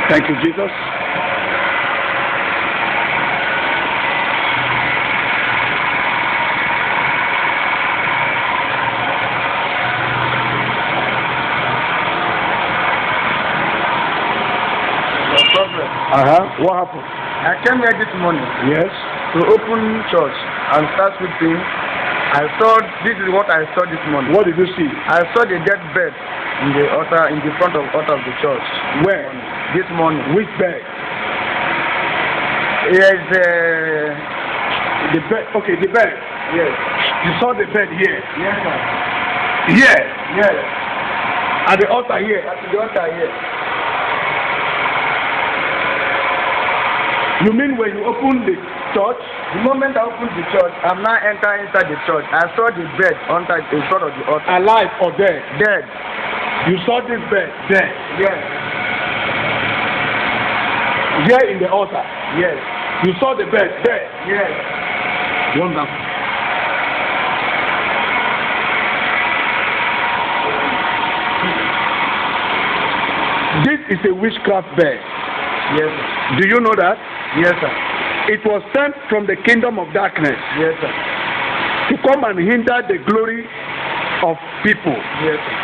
Thank you, Jesus. What happened? I came here this morning. Yes. To open church and start sweeping. This is what I saw this morning. What did you see? I saw the dead bed in the altar, in the front of altar of the church. Where? This morning. Which bed? Yes, the bed. Okay, the bed. Yes. You saw the bed here. Yes, sir. Here. Yes. At the altar here. At the altar here. You mean when you open the church? The moment I opened the church, I'm now entering inside the church. I saw the bed in front of the altar. Alive or dead? Dead. You saw this bed dead? Yes. Here in the altar? Yes. You saw the bed dead? Yes. Wonderful. This is a witchcraft bed. Yes, sir. Do you know that? Yes, sir. It was sent from the kingdom of darkness. Yes, sir. To come and hinder the glory of people. Yes, sir.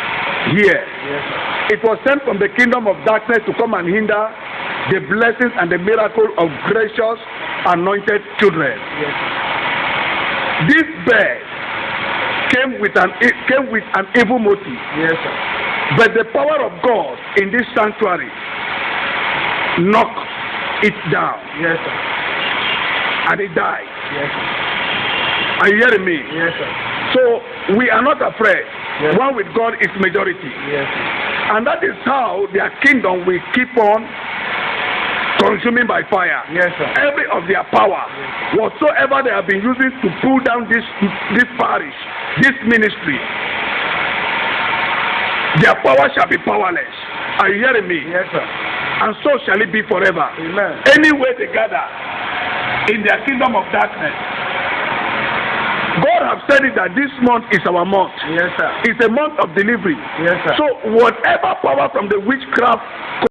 Here. Yes, sir. It was sent from the kingdom of darkness to come and hinder the blessings and the miracle of gracious, anointed children. Yes, sir. This bed came with an evil motive. Yes, sir. But the power of God in this sanctuary knocked it down. Yes, sir. And it died. Yes, sir. Are you hearing me? Yes, sir. So we are not afraid. Yes. One with God is majority. Yes, sir. And that is how their kingdom will keep on consuming by fire. Yes, sir. Every of their power, yes, whatsoever they have been using to pull down this parish, this ministry, their power shall be powerless. Are you hearing me? Yes, sir. And so shall it be forever. Amen. Anywhere they gather in their kingdom of darkness, God has said it that this month is our month. Yes, sir. It's a month of delivery. Yes, sir. So whatever power from the witchcraft